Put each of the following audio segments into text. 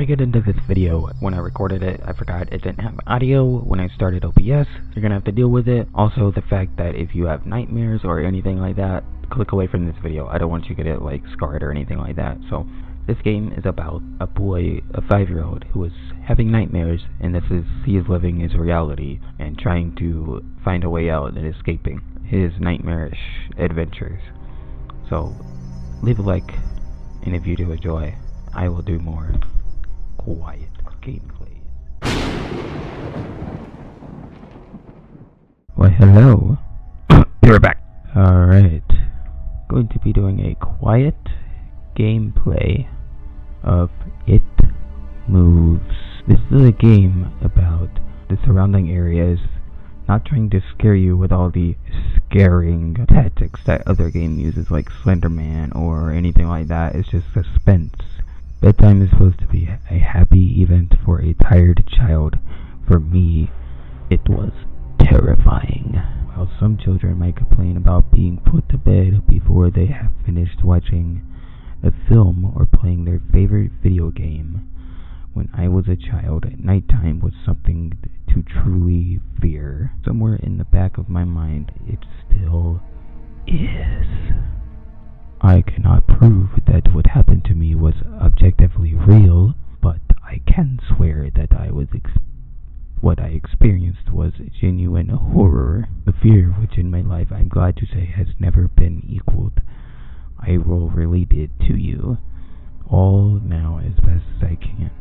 get into this video, when I recorded it, I forgot it didn't have audio when I started OBS. You're gonna have to deal with it. Also, the fact that if you have nightmares or anything like that, click away from this video. I don't want you to get like scarred or anything like that. So, this game is about a boy, a 5-year-old, who is having nightmares, and he is living his reality and trying to find a way out and escaping his nightmarish adventures. So, leave a like, and if you do enjoy, I will do more quiet gameplays. Why, hello. You're back. Alright. Going to be doing a quiet gameplay of It Moves. This is a game about the surrounding areas, not trying to scare you with all the scaring tactics that other game uses, like Slenderman or anything like that. It's just suspense. Bedtime is supposed to be a happy event for a tired child. For me, it was terrifying. While some children might complain about being put to bed before they have finished watching a film or playing their favorite video game, when I was a child, nighttime was something to truly fear. Somewhere in the back of my mind, it still is. I cannot prove that what happened to me was objectively real, but I can swear that what I experienced was genuine horror. The fear which in my life I'm glad to say has never been equaled. I will relate it to you all now as best as I can.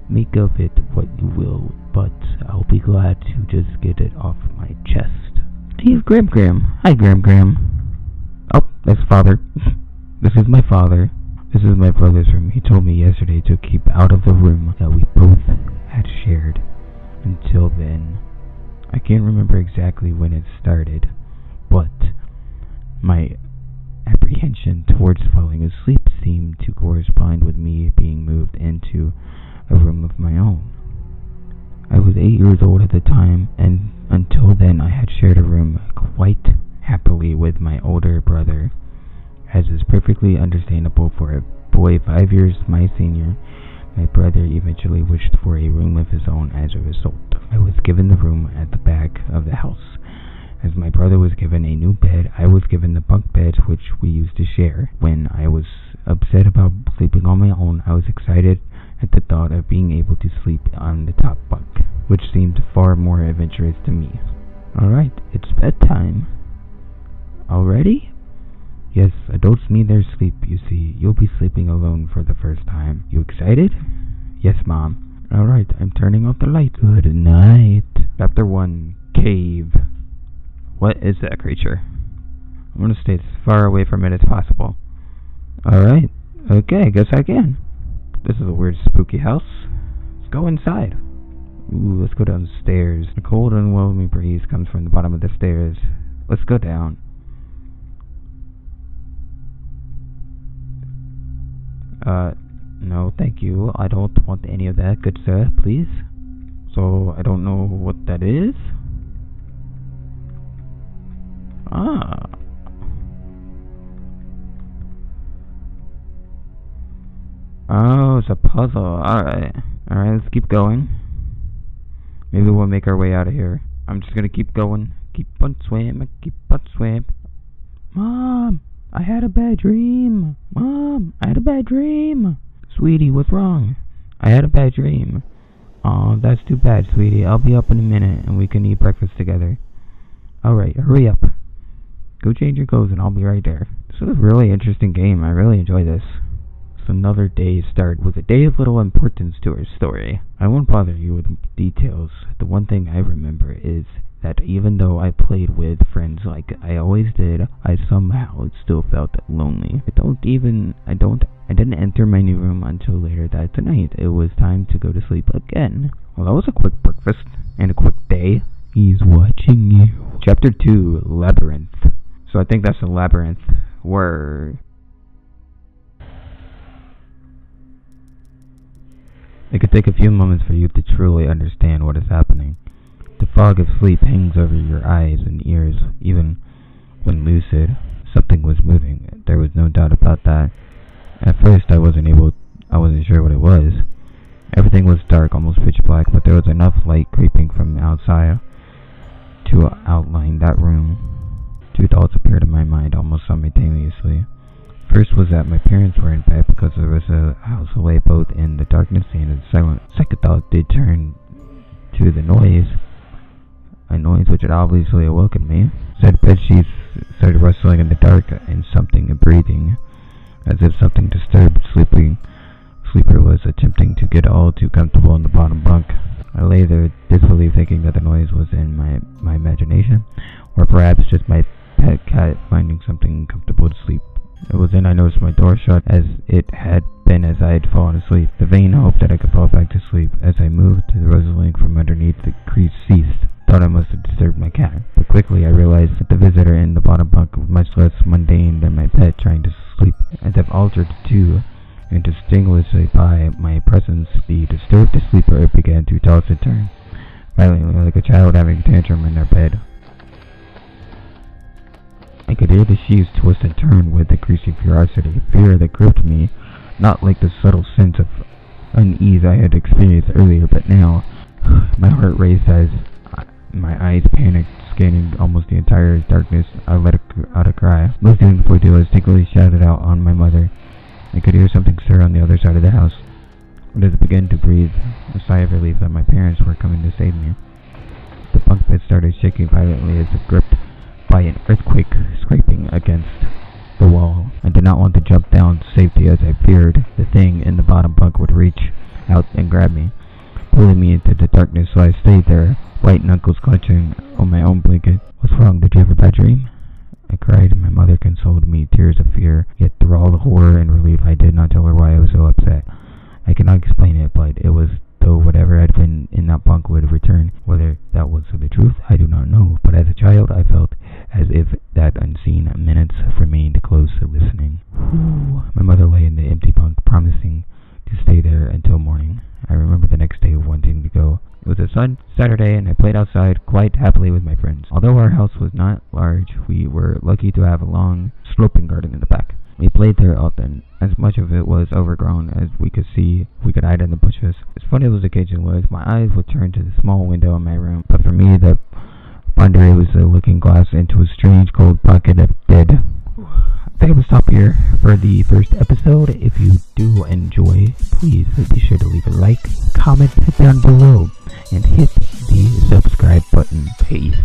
Make of it what you will, but I'll be glad to just get it off my chest. He's Gram. Hi, Gram. Oh, that's father. This is my father. This is my brother's room. He told me yesterday to keep out of the room that we both had shared. Until then, I can't remember exactly when it started, but my apprehension towards falling asleep seemed to correspond with me being moved into a room of my own. I was 8 years old at the time, and until then I had shared a room quite happily with my older brother, as is perfectly understandable for a boy 5 years my senior. My brother eventually wished for a room of his own as a result. I was given the room at the back of the house. As my brother was given a new bed, I was given the bunk bed which we used to share. When I was upset about sleeping on my own, I was excited at the thought of being able to sleep on the top bunk, which seemed far more adventurous to me. Alright, it's bedtime. Already? Yes, adults need their sleep, you see. You'll be sleeping alone for the first time. You excited? Yes, Mom. Alright, I'm turning off the light. Good night. Chapter 1, Cave. What is that creature? I'm gonna stay as far away from it as possible. Alright, okay, I guess I can. This is a weird spooky house. Let's go inside. Ooh, let's go downstairs. A cold and welcoming breeze comes from the bottom of the stairs. Let's go down. No, thank you. I don't want any of that, good sir, please. So, I don't know what that is. Ah. Oh, it's a puzzle. Alright. Alright, let's keep going. Maybe we'll make our way out of here. I'm just gonna keep going. Keep on swimming. Keep on swimming. Mom! I had a bad dream. Mom, I had a bad dream. Sweetie, what's wrong? I had a bad dream. Aw, that's too bad, sweetie. I'll be up in a minute and we can eat breakfast together. Alright, hurry up. Go change your clothes and I'll be right there. This is a really interesting game. I really enjoy this. So another day's start with a day of little importance to our story. I won't bother you with details. The one thing I remember is that even though I played with friends like I always did, I somehow still felt lonely. I didn't enter my new room until later that night. It was time to go to sleep again. Well, that was a quick breakfast and a quick day. He's watching you. Chapter 2, Labyrinth. So I think that's a labyrinth where it could take a few moments for you to truly understand what is happening. The fog of sleep hangs over your eyes and ears, even when lucid. Something was moving. There was no doubt about that. At first, I wasn't sure what it was. Everything was dark, almost pitch black, but there was enough light creeping from outside to outline that room. Two thoughts appeared in my mind almost simultaneously. First was that my parents were in bed because there was a house away both in the darkness and in silence. Second thought did turn to the noise, a noise which had obviously awoken me. Said bed sheets started rustling in the dark and something breathing, as if something disturbed sleeper was attempting to get all too comfortable in the bottom bunk. I lay there disbelief, thinking that the noise was in my imagination, or perhaps just my pet cat finding something comfortable to sleep. It was then I noticed my door shut, as it had been as I had fallen asleep. The vain hope that I could fall back to sleep. As I moved, the rustling from underneath the crease ceased. Thought I must have disturbed my cat, but quickly I realized that the visitor in the bottom bunk was much less mundane than my pet trying to sleep. As if altered too, and distinguished by my presence, the disturbed sleeper began to toss and turn, violently like a child having a tantrum in their bed. I could hear the sheets twist and turn with increasing ferocity, fear that gripped me, not like the subtle sense of unease I had experienced earlier, but now. My heart raced as my eyes panicked, scanning almost the entire darkness. I let out a cry. Most before I instinctively shouted out on my mother. I could hear something stir on the other side of the house. But as I began to breathe a sigh of relief that my parents were coming to save me, the bunk bed started shaking violently as if gripped by an earthquake scraping against the wall. I did not want to jump down to safety, as I feared the thing in the bottom bunk would reach out and grab me, pulling me into the darkness. So I stayed there, white knuckles clutching on my own blanket. "What's wrong? Did you have a bad dream?" I cried, and my mother consoled me, tears of fear. Yet through all the horror and relief, I did not tell her why I was so upset. I cannot explain it, but it was though whatever had been in that bunk would return. Whether that was the truth, I do not know, but as a child I felt as if that unseen minutes remained close to listening. My mother lay in the empty bunk, promising to stay there until morning. I remember the next day wanting to go. It was a Saturday, and I played outside quite happily with my friends. Although our house was not large, we were lucky to have a long, sloping garden in the back. We played there often, as much of it was overgrown as we could see. We could hide in the bushes. As funny as the occasion was, my eyes would turn to the small window in my room. But for me, the boundary was a looking glass into a strange, cold pocket of dead. I think I will stop here for the first episode. If you do enjoy, please be sure to leave a like, comment down below, and hit the subscribe button. Peace.